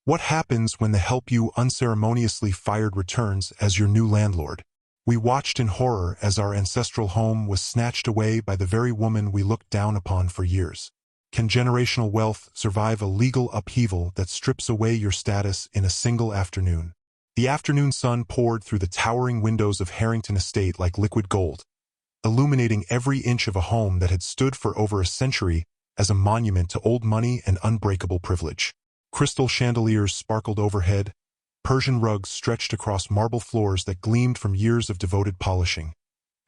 What happens when the help you unceremoniously fired returns as your new landlord? We watched in horror as our ancestral home was snatched away by the very woman we looked down upon for years. Can generational wealth survive a legal upheaval that strips away your status in a single afternoon? The afternoon sun poured through the towering windows of Harrington Estate like liquid gold, illuminating every inch of a home that had stood for over a century as a monument to old money and unbreakable privilege. Crystal chandeliers sparkled overhead, Persian rugs stretched across marble floors that gleamed from years of devoted polishing,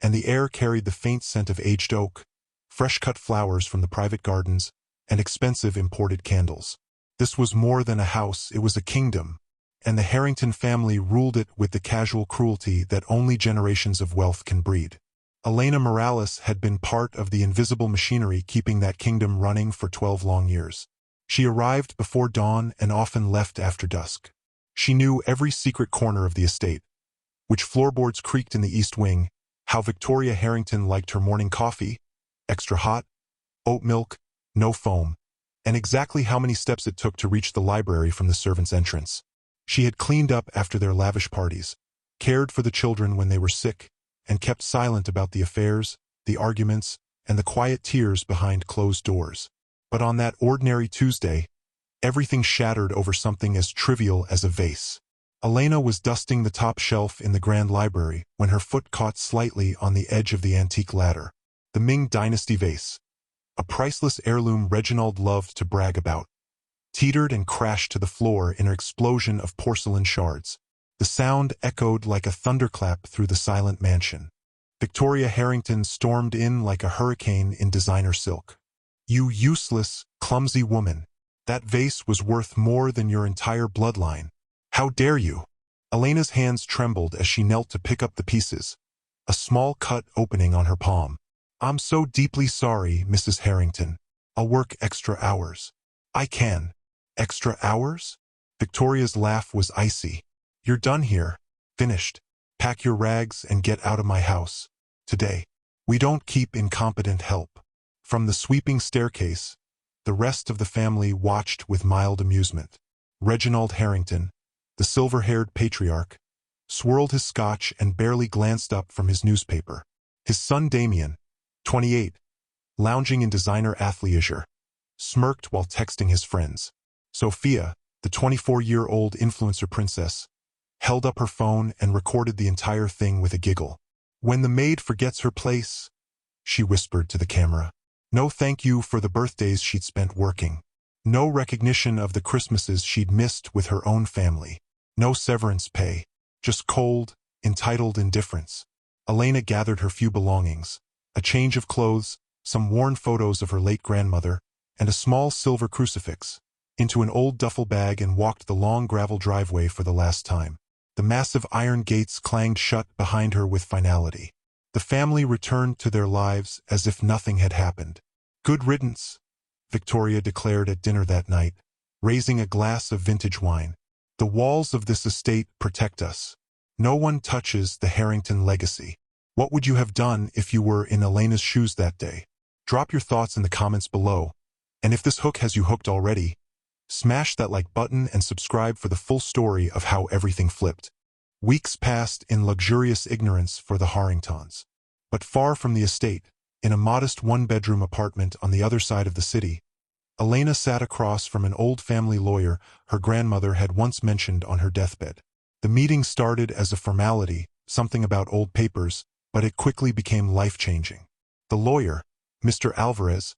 and the air carried the faint scent of aged oak, fresh-cut flowers from the private gardens, and expensive imported candles. This was more than a house, it was a kingdom, and the Harrington family ruled it with the casual cruelty that only generations of wealth can breed. Elena Morales had been part of the invisible machinery keeping that kingdom running for 12 long years. She arrived before dawn and often left after dusk. She knew every secret corner of the estate, which floorboards creaked in the east wing, how Victoria Harrington liked her morning coffee, extra hot, oat milk, no foam, and exactly how many steps it took to reach the library from the servants' entrance. She had cleaned up after their lavish parties, cared for the children when they were sick, and kept silent about the affairs, the arguments, and the quiet tears behind closed doors. But on that ordinary Tuesday, everything shattered over something as trivial as a vase. Elena was dusting the top shelf in the grand library when her foot caught slightly on the edge of the antique ladder. The Ming Dynasty vase, a priceless heirloom Reginald loved to brag about, teetered and crashed to the floor in an explosion of porcelain shards. The sound echoed like a thunderclap through the silent mansion. Victoria Harrington stormed in like a hurricane in designer silk. "You useless, clumsy woman. That vase was worth more than your entire bloodline. How dare you?" Elena's hands trembled as she knelt to pick up the pieces, a small cut opening on her palm. "I'm so deeply sorry, Mrs. Harrington. I'll work extra hours." "I can. Extra hours?" Victoria's laugh was icy. "You're done here. Finished. Pack your rags and get out of my house. Today. We don't keep incompetent help." From the sweeping staircase, the rest of the family watched with mild amusement. Reginald Harrington, the silver-haired patriarch, swirled his scotch and barely glanced up from his newspaper. His son Damien, 28, lounging in designer athleisure, smirked while texting his friends. Sophia, the 24-year-old influencer princess, held up her phone and recorded the entire thing with a giggle. "When the maid forgets her place," she whispered to the camera. No thank you for the birthdays she'd spent working. No recognition of the Christmases she'd missed with her own family. No severance pay. Just cold, entitled indifference. Elena gathered her few belongings, a change of clothes, some worn photos of her late grandmother, and a small silver crucifix, into an old duffel bag and walked the long gravel driveway for the last time. The massive iron gates clanged shut behind her with finality. The family returned to their lives as if nothing had happened. "Good riddance," Victoria declared at dinner that night, raising a glass of vintage wine. "The walls of this estate protect us. No one touches the Harrington legacy." What would you have done if you were in Elena's shoes that day? Drop your thoughts in the comments below. And if this hook has you hooked already, smash that like button and subscribe for the full story of how everything flipped. Weeks passed in luxurious ignorance for the Harringtons. But far from the estate, in a modest one-bedroom apartment on the other side of the city, Elena sat across from an old family lawyer her grandmother had once mentioned on her deathbed. The meeting started as a formality, something about old papers, but it quickly became life-changing. The lawyer, Mr. Alvarez,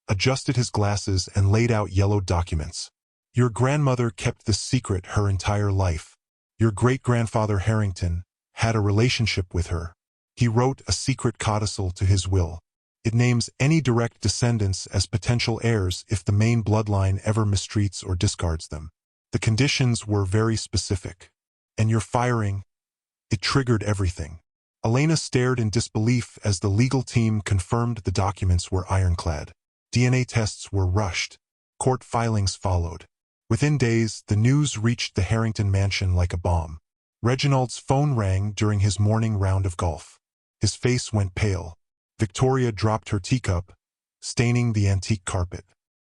adjusted his glasses and laid out yellowed documents. "Your grandmother kept this secret her entire life. Your great-grandfather Harrington had a relationship with her. He wrote a secret codicil to his will. It names any direct descendants as potential heirs if the main bloodline ever mistreats or discards them. The conditions were very specific. And your firing, it triggered everything." Elena stared in disbelief as the legal team confirmed the documents were ironclad. DNA tests were rushed. Court filings followed. Within days, the news reached the Harrington mansion like a bomb. Reginald's phone rang during his morning round of golf. His face went pale. Victoria dropped her teacup, staining the antique carpet.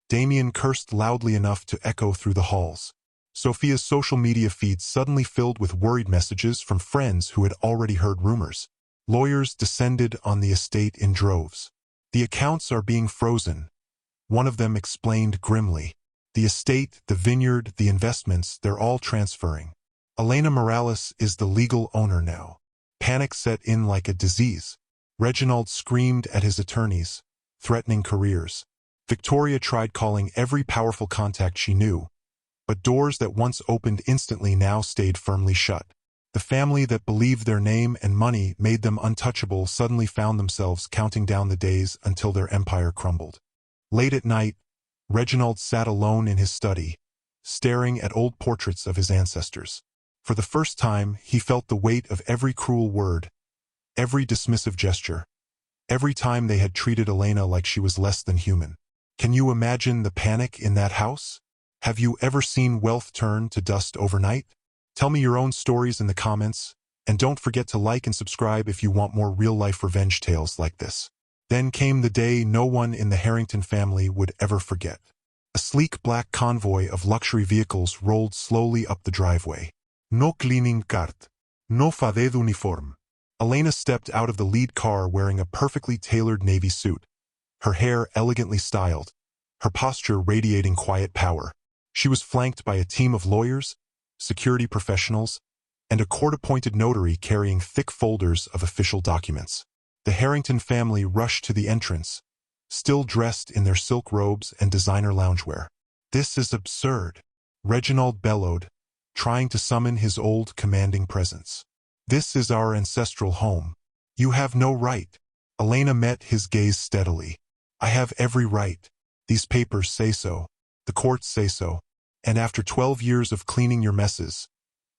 Damien cursed loudly enough to echo through the halls. Sophia's social media feed suddenly filled with worried messages from friends who had already heard rumors. Lawyers descended on the estate in droves. The accounts are being frozen, one of them explained grimly. The estate, the vineyard, the investments, they're all transferring. Elena Morales is the legal owner now. Panic set in like a disease. Reginald screamed at his attorneys, threatening careers. Victoria tried calling every powerful contact she knew, but doors that once opened instantly now stayed firmly shut. The family that believed their name and money made them untouchable suddenly found themselves counting down the days until their empire crumbled. Late at night, Reginald sat alone in his study, staring at old portraits of his ancestors. For the first time, he felt the weight of every cruel word, every dismissive gesture, every time they had treated Elena like she was less than human. Can you imagine the panic in that house? Have you ever seen wealth turn to dust overnight? Tell me your own stories in the comments, and don't forget to like and subscribe if you want more real-life revenge tales like this. Then came the day no one in the Harrington family would ever forget. A sleek black convoy of luxury vehicles rolled slowly up the driveway. No cleaning cart. No fade uniform. Elena stepped out of the lead car wearing a perfectly tailored navy suit, her hair elegantly styled, her posture radiating quiet power. She was flanked by a team of lawyers, security professionals, and a court-appointed notary carrying thick folders of official documents. The Harrington family rushed to the entrance, still dressed in their silk robes and designer loungewear. "This is absurd," Reginald bellowed, trying to summon his old commanding presence. "This is our ancestral home. You have no right." Elena met his gaze steadily. "I have every right. These papers say so. The courts say so. And after 12 years of cleaning your messes,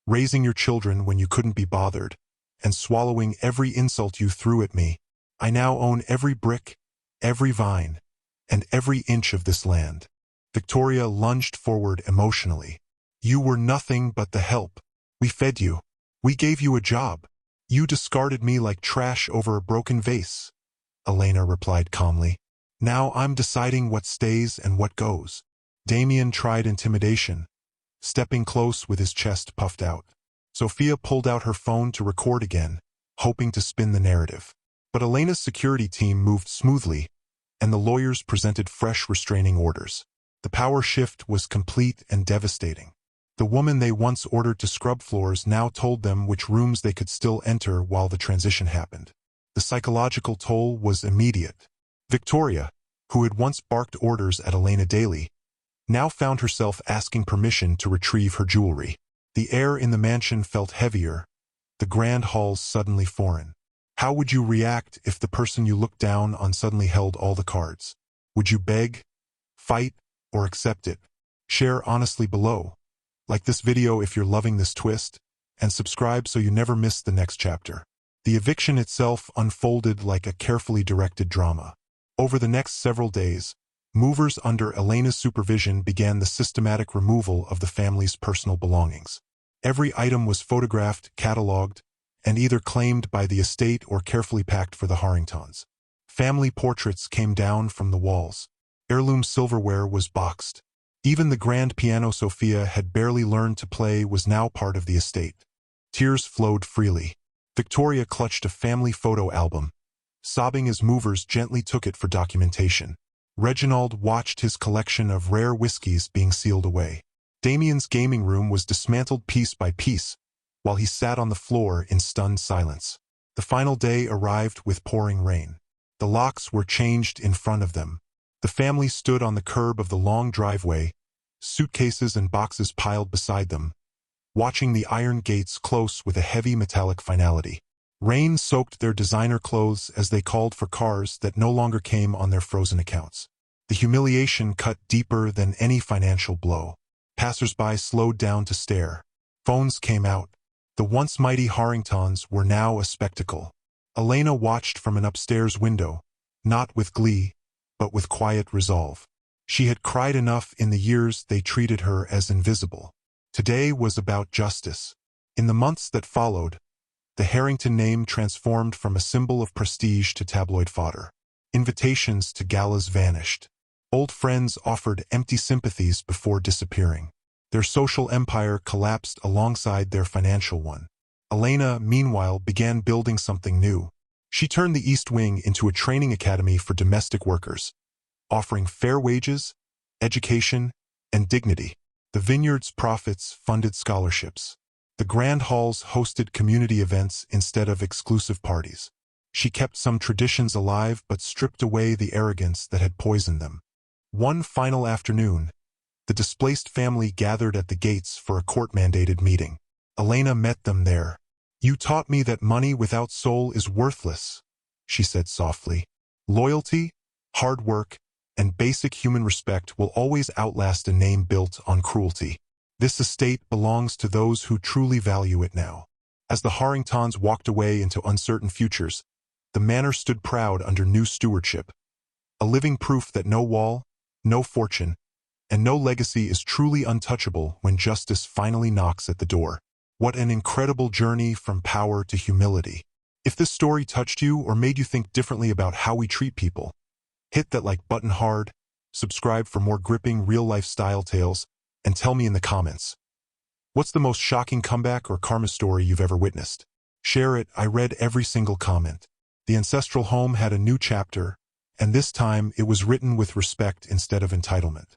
raising your children when you couldn't be bothered, and swallowing every insult you threw at me, I now own every brick, every vine, and every inch of this land." Victoria lunged forward emotionally. "You were nothing but the help. We fed you. We gave you a job. You discarded me like trash over a broken vase," Elena replied calmly. "Now I'm deciding what stays and what goes." Damien tried intimidation, stepping close with his chest puffed out. Sophia pulled out her phone to record again, hoping to spin the narrative. But Elena's security team moved smoothly, and the lawyers presented fresh restraining orders. The power shift was complete and devastating. The woman they once ordered to scrub floors now told them which rooms they could still enter while the transition happened. The psychological toll was immediate. Victoria, who had once barked orders at Elena daily, now found herself asking permission to retrieve her jewelry. The air in the mansion felt heavier, the grand halls suddenly foreign. How would you react if the person you looked down on suddenly held all the cards? Would you beg, fight, or accept it? Share honestly below. Like this video if you're loving this twist, and subscribe so you never miss the next chapter. The eviction itself unfolded like a carefully directed drama. Over the next several days, movers under Elena's supervision began the systematic removal of the family's personal belongings. Every item was photographed, catalogued, and either claimed by the estate or carefully packed for the Harringtons. Family portraits came down from the walls. Heirloom silverware was boxed. Even the grand piano Sophia had barely learned to play was now part of the estate. Tears flowed freely. Victoria clutched a family photo album, sobbing as movers gently took it for documentation. Reginald watched his collection of rare whiskies being sealed away. Damien's gaming room was dismantled piece by piece, while he sat on the floor in stunned silence. The final day arrived with pouring rain. The locks were changed in front of them. The family stood on the curb of the long driveway, suitcases and boxes piled beside them, watching the iron gates close with a heavy metallic finality. Rain soaked their designer clothes as they called for cars that no longer came on their frozen accounts. The humiliation cut deeper than any financial blow. Passers-by slowed down to stare. Phones came out. The once mighty Harringtons were now a spectacle. Elena watched from an upstairs window, not with glee, but with quiet resolve. She had cried enough in the years they treated her as invisible. Today was about justice. In the months that followed, the Harrington name transformed from a symbol of prestige to tabloid fodder. Invitations to galas vanished. Old friends offered empty sympathies before disappearing. Their social empire collapsed alongside their financial one. Elena, meanwhile, began building something new. She turned the East Wing into a training academy for domestic workers, offering fair wages, education, and dignity. The vineyard's profits funded scholarships. The grand halls hosted community events instead of exclusive parties. She kept some traditions alive but stripped away the arrogance that had poisoned them. One final afternoon, the displaced family gathered at the gates for a court-mandated meeting. Elena met them there. "You taught me that money without soul is worthless," she said softly. "Loyalty, hard work, and basic human respect will always outlast a name built on cruelty. This estate belongs to those who truly value it now." As the Harringtons walked away into uncertain futures, the manor stood proud under new stewardship, a living proof that no wall, no fortune, and no legacy is truly untouchable when justice finally knocks at the door. What an incredible journey from power to humility. If this story touched you or made you think differently about how we treat people, hit that like button hard, subscribe for more gripping real-life style tales, and tell me in the comments, what's the most shocking comeback or karma story you've ever witnessed? Share it. I read every single comment. The Ancestral home had a new chapter, and this time it was written with respect instead of entitlement.